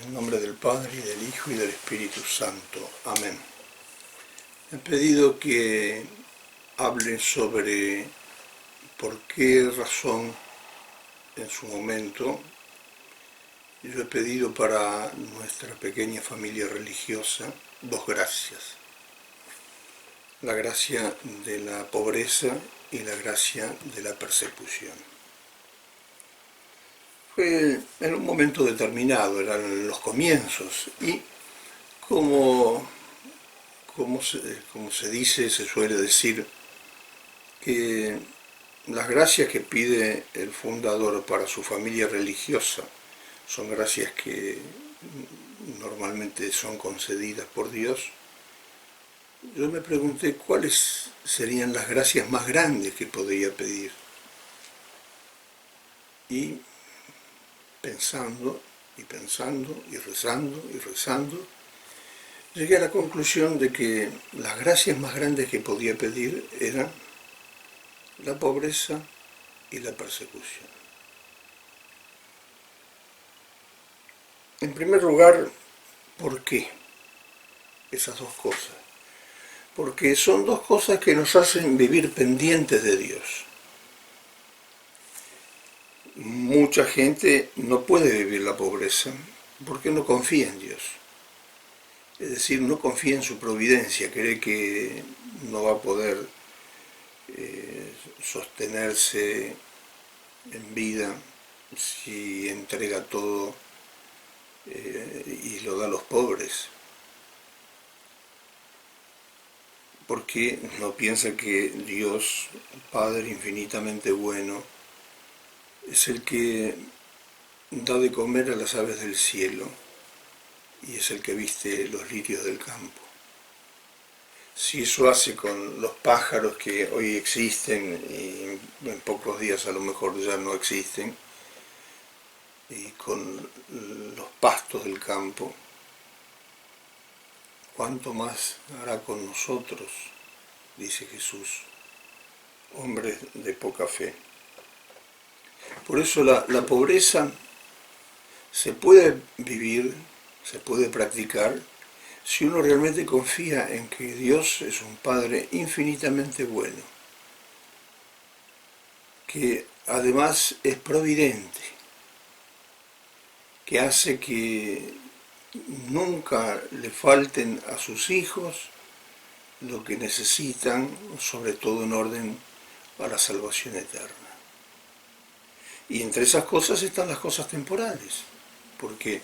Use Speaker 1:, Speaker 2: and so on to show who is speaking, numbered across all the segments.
Speaker 1: En el nombre del Padre, y del Hijo, y del Espíritu Santo. Amén. He pedido que hable sobre por qué razón en su momento yo he pedido para nuestra pequeña familia religiosa dos gracias. La gracia de la pobreza y la gracia de la persecución. Fue en un momento determinado, eran los comienzos, y como se dice, se suele decir que las gracias que pide el fundador para su familia religiosa son gracias que normalmente son concedidas por Dios. Yo me pregunté cuáles serían las gracias más grandes que podría pedir. Y pensando y pensando y rezando, llegué a la conclusión de que las gracias más grandes que podía pedir eran la pobreza y la persecución. En primer lugar, ¿por qué esas dos cosas? Porque son dos cosas que nos hacen vivir pendientes de Dios. Mucha gente no puede vivir la pobreza porque no confía en Dios. Es decir, no confía en su providencia, cree que no va a poder sostenerse en vida si entrega todo y lo da a los pobres. Porque no piensa que Dios, Padre infinitamente bueno, es el que da de comer a las aves del cielo y es el que viste los lirios del campo. Si eso hace con los pájaros que hoy existen y en pocos días a lo mejor ya no existen, y con los pastos del campo, ¿cuánto más hará con nosotros? Dice Jesús, hombres de poca fe. Por eso la pobreza se puede vivir, se puede practicar, si uno realmente confía en que Dios es un Padre infinitamente bueno, que además es providente, que hace que nunca le falten a sus hijos lo que necesitan, sobre todo en orden a la salvación eterna. Y entre esas cosas están las cosas temporales, porque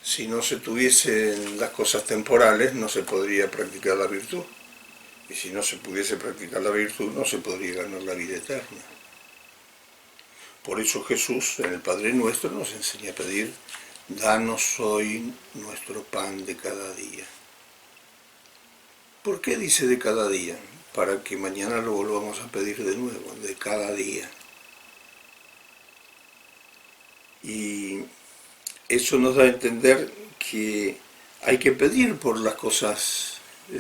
Speaker 1: si no se tuviesen las cosas temporales no se podría practicar la virtud, y si no se pudiese practicar la virtud no se podría ganar la vida eterna. Por eso Jesús en el Padre Nuestro nos enseña a pedir: danos hoy nuestro pan de cada día. ¿Por qué dice de cada día? Para que mañana lo volvamos a pedir de nuevo, de cada día. Y eso nos da a entender que hay que pedir por las cosas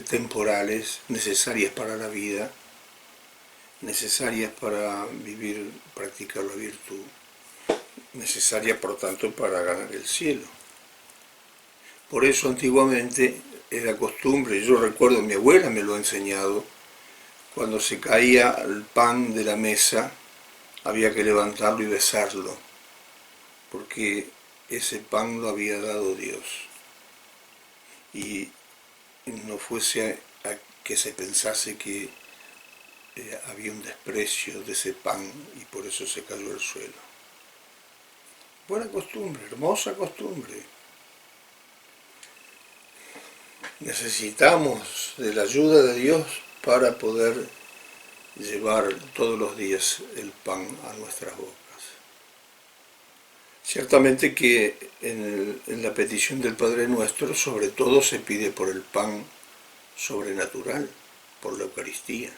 Speaker 1: temporales necesarias para la vida, necesarias para vivir, practicar la virtud, necesarias por tanto para ganar el cielo. Por eso antiguamente era costumbre, yo recuerdo, mi abuela me lo ha enseñado, cuando se caía el pan de la mesa había que levantarlo y besarlo, porque ese pan lo había dado Dios. Y no fuese a que se pensase que había un desprecio de ese pan y por eso se cayó al suelo. Buena costumbre, hermosa costumbre. Necesitamos de la ayuda de Dios para poder llevar todos los días el pan a nuestras bocas. Ciertamente que en la petición del Padre Nuestro sobre todo se pide por el pan sobrenatural, por la Eucaristía,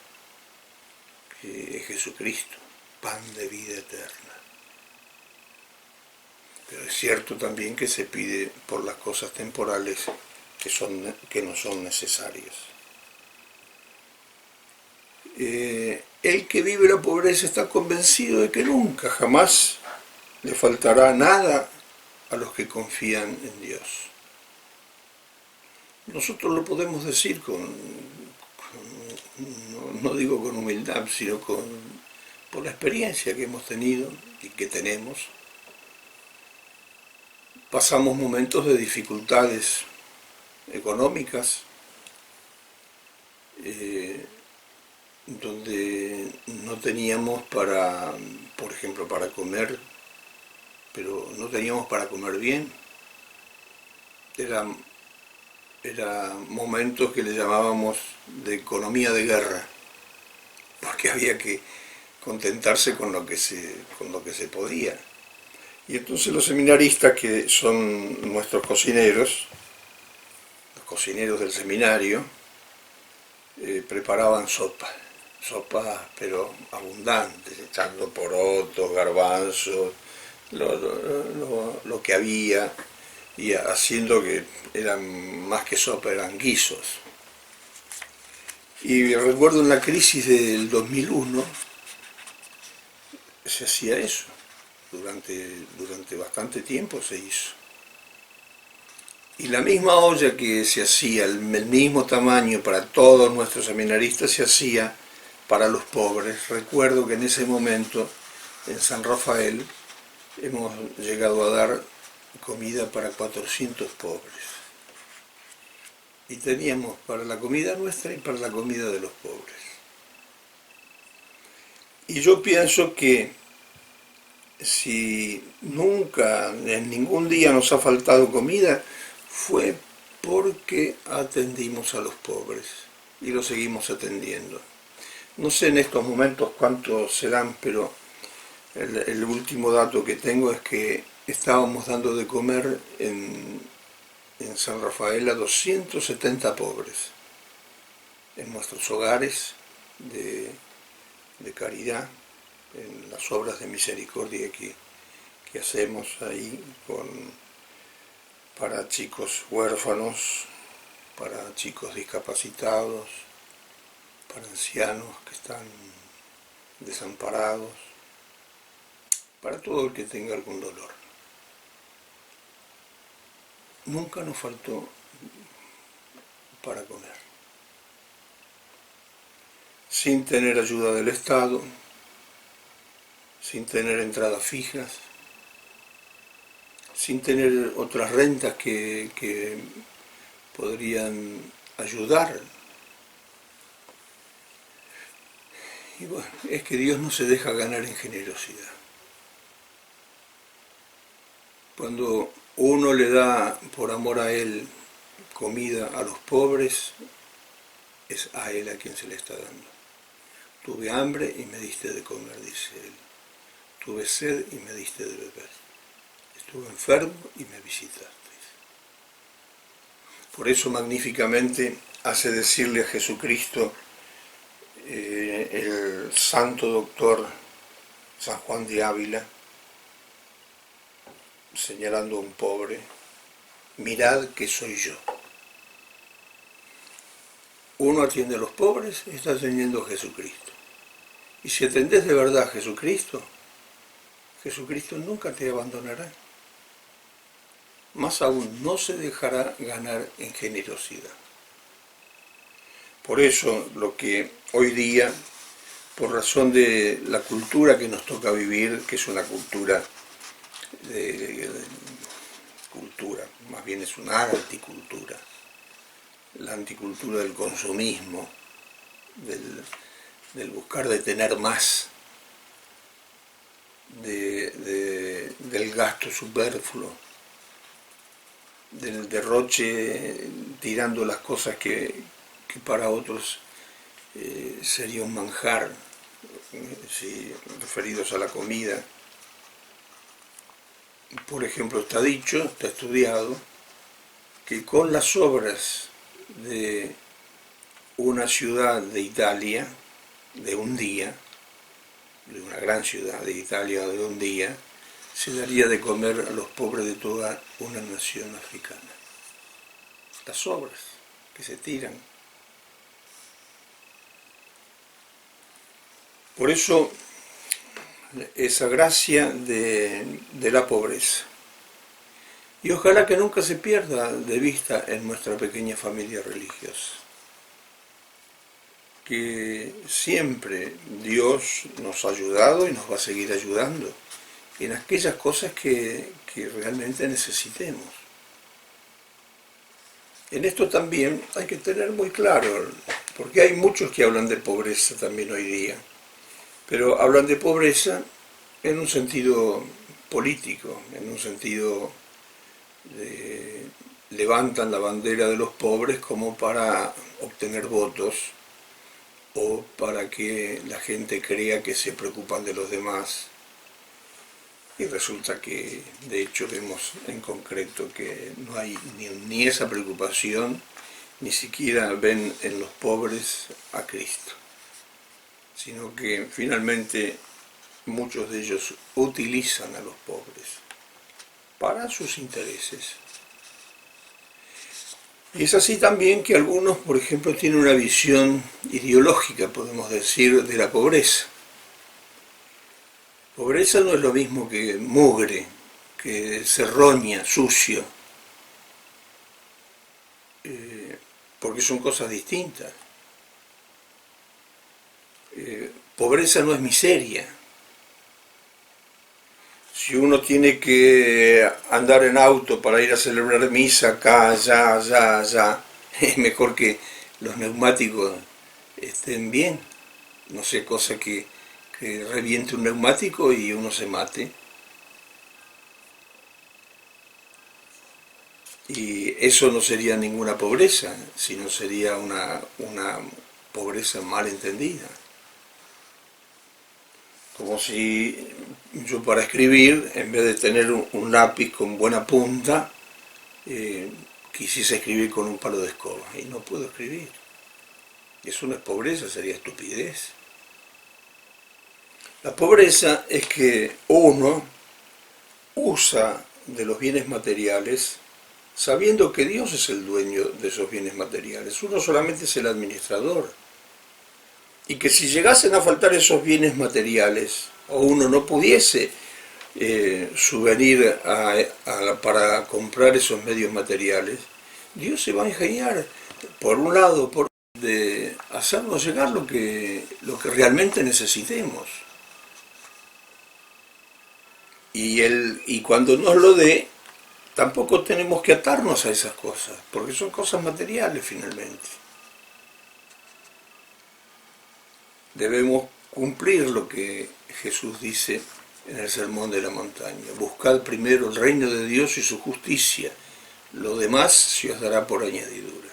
Speaker 1: que es Jesucristo, pan de vida eterna. Pero es cierto también que se pide por las cosas temporales que no son necesarias. El que vive la pobreza está convencido de que nunca, jamás le faltará nada a los que confían en Dios. Nosotros lo podemos decir no digo con humildad, sino por la experiencia que hemos tenido y que tenemos. Pasamos momentos de dificultades económicas, donde no teníamos por ejemplo, para comer, pero no teníamos para comer bien. Eran momentos que le llamábamos de economía de guerra, porque había que contentarse con lo que se podía. Y entonces los seminaristas, que son nuestros cocineros, los cocineros del seminario, preparaban sopas pero abundantes, echando porotos, garbanzos, lo que había, y haciendo que eran más que sopa, eran guisos. Y recuerdo en la crisis del 2001, se hacía eso, durante bastante tiempo se hizo. Y la misma olla que se hacía, el mismo tamaño para todos nuestros seminaristas, se hacía para los pobres. Recuerdo que en ese momento, en San Rafael, hemos llegado a dar comida para 400 pobres. Y teníamos para la comida nuestra y para la comida de los pobres. Y yo pienso que si nunca, en ningún día nos ha faltado comida, fue porque atendimos a los pobres y los seguimos atendiendo. No sé en estos momentos cuántos serán, pero el último dato que tengo es que estábamos dando de comer en San Rafael a 270 pobres, en nuestros hogares de caridad, en las obras de misericordia que hacemos ahí para chicos huérfanos, para chicos discapacitados, para ancianos que están desamparados, para todo el que tenga algún dolor. Nunca nos faltó para comer. Sin tener ayuda del Estado, sin tener entradas fijas, sin tener otras rentas que podrían ayudar. Y bueno, es que Dios no se deja ganar en generosidad. Cuando uno le da por amor a Él comida a los pobres, es a Él a quien se le está dando. Tuve hambre y me diste de comer, dice Él. Tuve sed y me diste de beber. Estuve enfermo y me visitaste. Por eso magníficamente hace decirle a Jesucristo el santo doctor San Juan de Ávila, señalando a un pobre: mirad que soy yo. Uno atiende a los pobres y está atendiendo a Jesucristo. Y si atendés de verdad a Jesucristo, Jesucristo nunca te abandonará. Más aún, no se dejará ganar en generosidad. Por eso, lo que hoy día, por razón de la cultura que nos toca vivir, que es una cultura, más bien es una anticultura, la anticultura del consumismo, del buscar de tener más, del gasto superfluo, del derroche tirando las cosas que para otros sería un manjar, referidos a la comida. Por ejemplo, está dicho, está estudiado, que con las obras de una ciudad de Italia, de un día, de una gran ciudad de Italia de un día, se daría de comer a los pobres de toda una nación africana. Las obras que se tiran. Por eso, esa gracia de la pobreza, Y ojalá que nunca se pierda de vista en nuestra pequeña familia religiosa. Que siempre Dios nos ha ayudado y nos va a seguir ayudando en aquellas cosas que realmente necesitemos. En esto también hay que tener muy claro, porque hay muchos que hablan de pobreza también hoy día, pero hablan de pobreza en un sentido político, en un sentido de levantan la bandera de los pobres como para obtener votos o para que la gente crea que se preocupan de los demás. Y resulta que, de hecho, vemos en concreto que no hay ni esa preocupación, ni siquiera ven en los pobres a Cristo, sino que finalmente muchos de ellos utilizan a los pobres para sus intereses. Y es así también que algunos, por ejemplo, tienen una visión ideológica, podemos decir, de la pobreza. Pobreza no es lo mismo que mugre, que serroña, sucio, porque son cosas distintas. Pobreza no es miseria. Si uno tiene que andar en auto para ir a celebrar misa acá, allá, es mejor que los neumáticos estén bien. No sé, cosa que reviente un neumático y uno se mate. Y eso no sería ninguna pobreza, sino sería una pobreza mal entendida. Como si yo para escribir, en vez de tener un lápiz con buena punta, quisiese escribir con un palo de escoba. Y no puedo escribir. Eso no es pobreza, sería estupidez. La pobreza es que uno usa de los bienes materiales sabiendo que Dios es el dueño de esos bienes materiales. Uno solamente es el administrador. Y que si llegasen a faltar esos bienes materiales, o uno no pudiese subvenir para comprar esos medios materiales, Dios se va a ingeniar, por un lado, de hacernos llegar lo que realmente necesitemos. Y cuando nos lo dé, tampoco tenemos que atarnos a esas cosas, porque son cosas materiales finalmente. Debemos cumplir lo que Jesús dice en el Sermón de la Montaña. Buscad primero el reino de Dios y su justicia, lo demás se os dará por añadidura.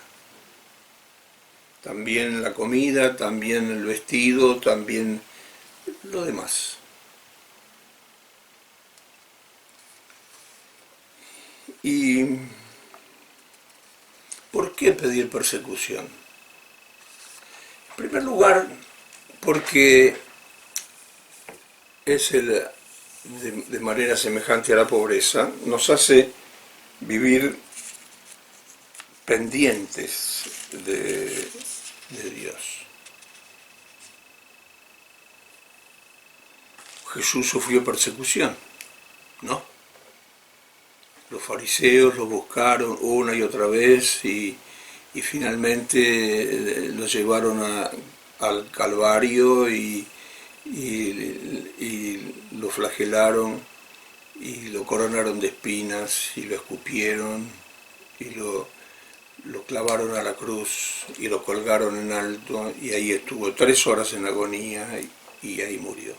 Speaker 1: También la comida, también el vestido, también lo demás. ¿Y por qué pedir persecución? En primer lugar, porque es de manera semejante a la pobreza, nos hace vivir pendientes de Dios. Jesús sufrió persecución, ¿no? Los fariseos lo buscaron una y otra vez y finalmente lo llevaron al Calvario y lo flagelaron y lo coronaron de espinas y lo escupieron y lo clavaron a la cruz y lo colgaron en alto y ahí estuvo 3 horas en agonía y ahí murió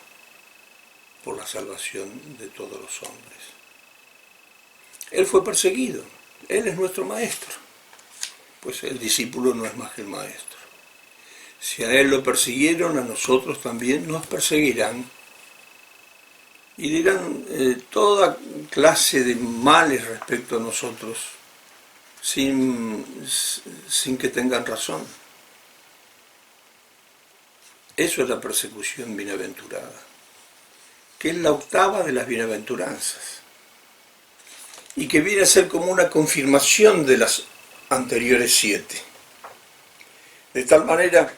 Speaker 1: por la salvación de todos los hombres. Él fue perseguido, él es nuestro maestro, pues el discípulo no es más que el maestro. Si a él lo persiguieron, a nosotros también nos perseguirán y dirán toda clase de males respecto a nosotros sin que tengan razón. Eso es la persecución bienaventurada, que es la octava de las bienaventuranzas y que viene a ser como una confirmación de las anteriores 7. De tal manera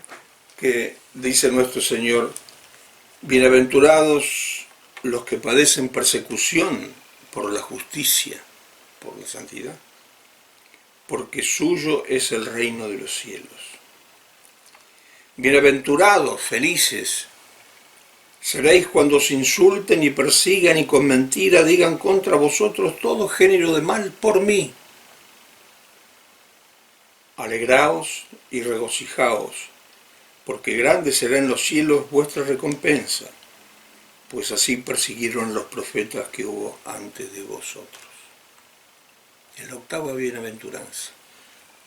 Speaker 1: que dice nuestro Señor: bienaventurados los que padecen persecución por la justicia, por la santidad, porque suyo es el reino de los cielos. Bienaventurados, felices, seréis cuando os insulten y persigan y con mentira digan contra vosotros todo género de mal por mí. Alegraos y regocijaos, porque grande será en los cielos vuestra recompensa, pues así persiguieron los profetas que hubo antes de vosotros. En la octava bienaventuranza,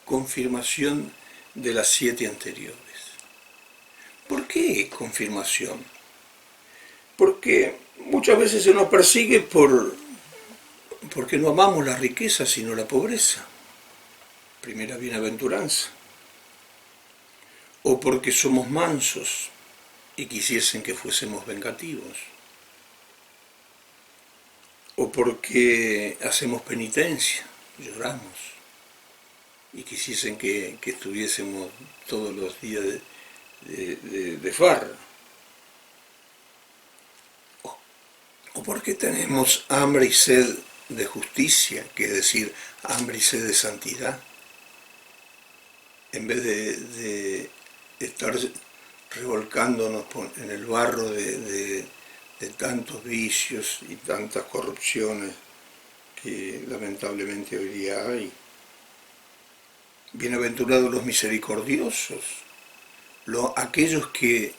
Speaker 1: confirmación de las 7 anteriores. ¿Por qué confirmación? Porque muchas veces se nos persigue porque no amamos la riqueza sino la pobreza. Primera bienaventuranza. O porque somos mansos y quisiesen que fuésemos vengativos. O porque hacemos penitencia, lloramos y quisiesen que estuviésemos todos los días de farra. O porque tenemos hambre y sed de justicia, que es decir, hambre y sed de santidad, en vez de estar revolcándonos en el barro de tantos vicios y tantas corrupciones que lamentablemente hoy día hay. Bienaventurados los misericordiosos, aquellos que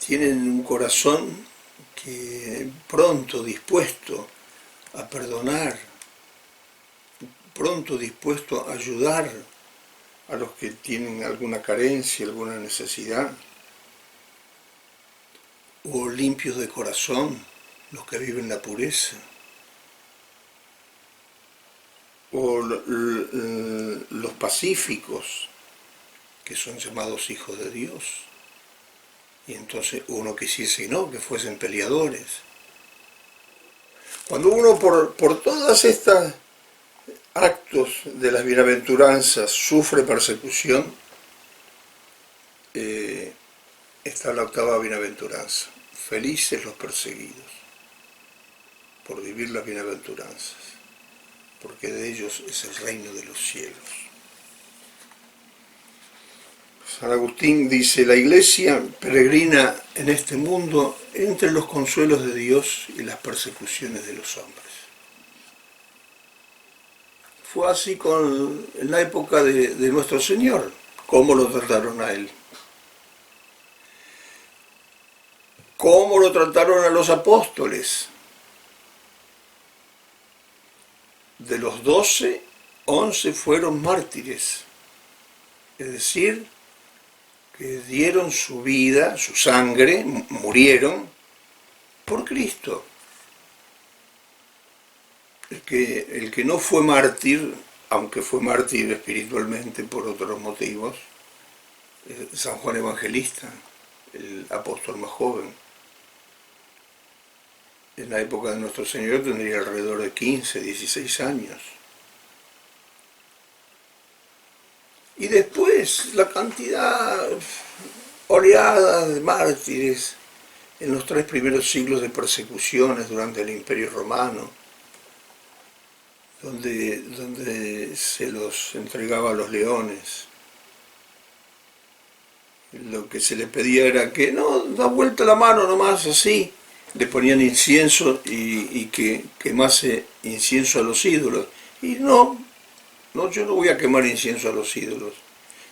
Speaker 1: tienen un corazón que pronto dispuesto a perdonar, pronto dispuesto a ayudar a los que tienen alguna carencia, alguna necesidad, o limpios de corazón, los que viven la pureza, o los pacíficos, que son llamados hijos de Dios. Y entonces uno quisiese que fuesen peleadores. Cuando uno por todas estas actos de las bienaventuranzas sufre persecución, está la octava bienaventuranza. Felices los perseguidos por vivir las bienaventuranzas, porque de ellos es el reino de los cielos. San Agustín dice: la Iglesia peregrina en este mundo entre los consuelos de Dios y las persecuciones de los hombres. Fue así en la época de nuestro Señor. ¿Cómo lo trataron a Él? ¿Cómo lo trataron a los apóstoles? De los 12, 11 fueron mártires, es decir, que dieron su vida, su sangre, murieron por Cristo. El que no fue mártir, aunque fue mártir espiritualmente por otros motivos, San Juan Evangelista, el apóstol más joven. En la época de nuestro Señor tendría alrededor de 15, 16 años. Y después la cantidad oleada de mártires en los 3 primeros siglos de persecuciones durante el Imperio Romano, donde se los entregaba a los leones. Lo que se les pedía era que no, da vuelta la mano nomás así, le ponían incienso y que quemase incienso a los ídolos. Y no, yo no voy a quemar incienso a los ídolos,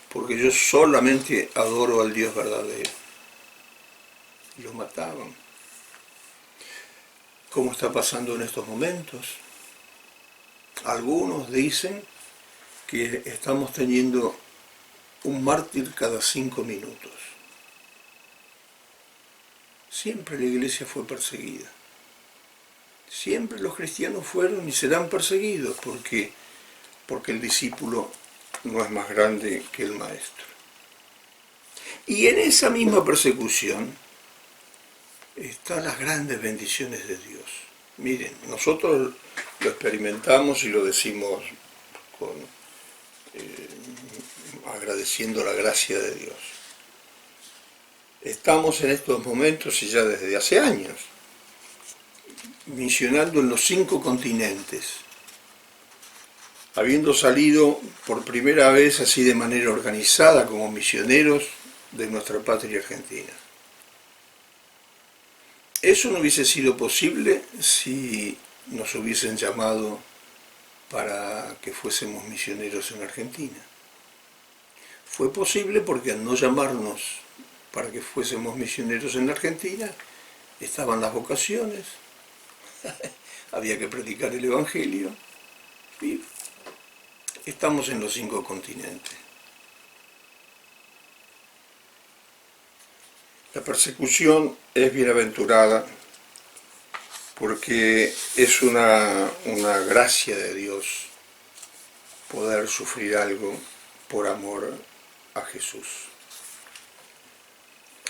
Speaker 1: porque yo solamente adoro al Dios verdadero. Y los mataban. ¿Cómo está pasando en estos momentos? Algunos dicen que estamos teniendo un mártir cada 5 minutos. Siempre la Iglesia fue perseguida. Siempre los cristianos fueron y serán perseguidos porque el discípulo no es más grande que el maestro. Y en esa misma persecución están las grandes bendiciones de Dios. Miren, nosotros lo experimentamos y lo decimos agradeciendo la gracia de Dios. Estamos en estos momentos y ya desde hace años misionando en los 5 continentes, habiendo salido por primera vez así de manera organizada como misioneros de nuestra patria Argentina. Eso no hubiese sido posible si nos hubiesen llamado para que fuésemos misioneros en Argentina. Fue posible porque al no llamarnos para que fuésemos misioneros en Argentina, estaban las vocaciones, había que predicar el Evangelio y estamos en los 5 continentes. La persecución es bienaventurada porque es una gracia de Dios poder sufrir algo por amor a Jesús.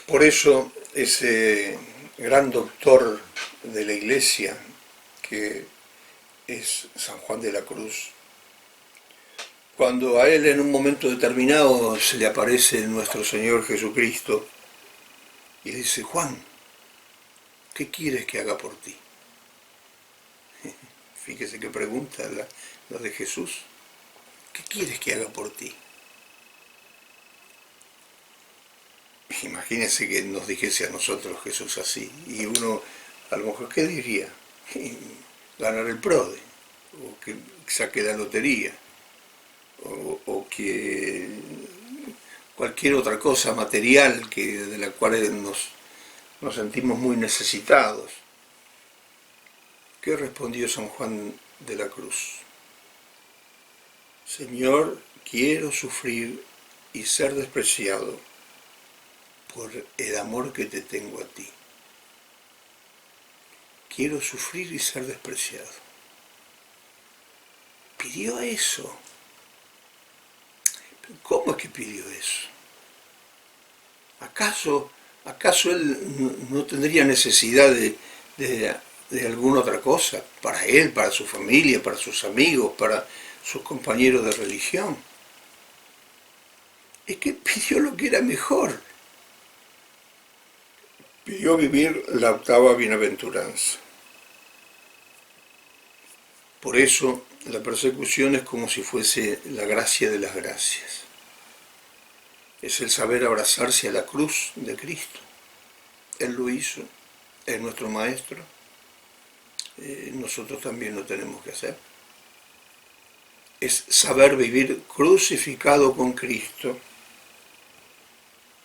Speaker 1: Por eso ese gran doctor de la Iglesia, que es San Juan de la Cruz, cuando a él en un momento determinado se le aparece nuestro Señor Jesucristo y le dice: Juan, ¿qué quieres que haga por ti? Fíjese qué pregunta la de Jesús. ¿Qué quieres que haga por ti? Imagínense que nos dijese a nosotros Jesús así, y uno a lo mejor, ¿qué diría? Ganar el PRODE, o que saque la lotería, o que cualquier otra cosa material de la cual nos sentimos muy necesitados. ¿Qué respondió San Juan de la Cruz? Señor, quiero sufrir y ser despreciado por el amor que te tengo a ti. Quiero sufrir y ser despreciado. Pidió eso. ¿Cómo es que pidió eso? ¿Acaso él no tendría necesidad de alguna otra cosa? Para él, para su familia, para sus amigos, para sus compañeros de religión. Es que pidió lo que era mejor. Pidió vivir la 8ª bienaventuranza. Por eso la persecución es como si fuese la gracia de las gracias. Es el saber abrazarse a la cruz de Cristo. Él lo hizo, es nuestro Maestro. Nosotros también lo tenemos que hacer. Es saber vivir crucificado con Cristo,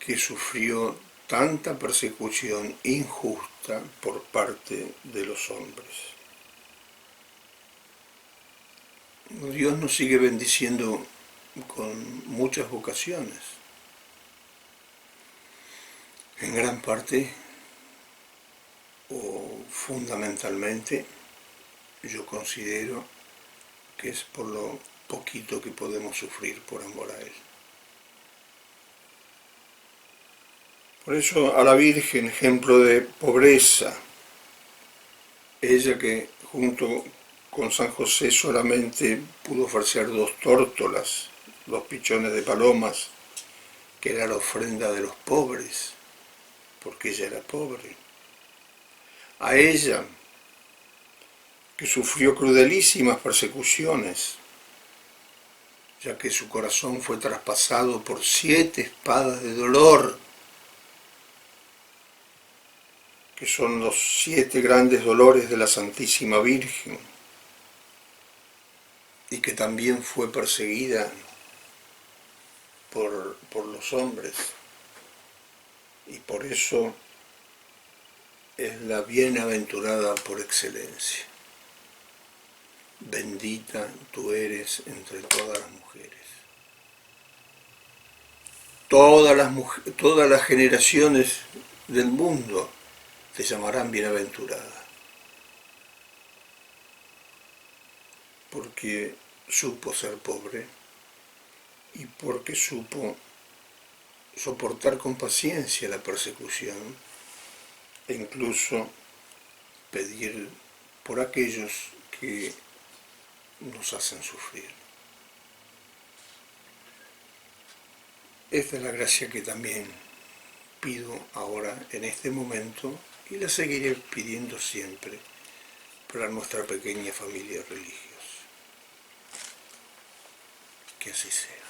Speaker 1: que sufrió tanta persecución injusta por parte de los hombres. Dios nos sigue bendiciendo con muchas vocaciones. En gran parte, o fundamentalmente, yo considero que es por lo poquito que podemos sufrir por amor a Él. Por eso a la Virgen, ejemplo de pobreza, ella que junto con San José solamente pudo ofrecer 2 tórtolas, 2 pichones de palomas, que era la ofrenda de los pobres, porque ella era pobre. A ella, que sufrió crudelísimas persecuciones, ya que su corazón fue traspasado por 7 espadas de dolor, que son los 7 grandes dolores de la Santísima Virgen, y que también fue perseguida por los hombres, y por eso es la bienaventurada por excelencia. Bendita tú eres entre todas las mujeres. Todas las generaciones del mundo te llamarán bienaventurada, porque supo ser pobre y porque supo soportar con paciencia la persecución e incluso pedir por aquellos que nos hacen sufrir. Esta es la gracia que también pido ahora en este momento y la seguiré pidiendo siempre para nuestra pequeña familia religiosa. Que así sea.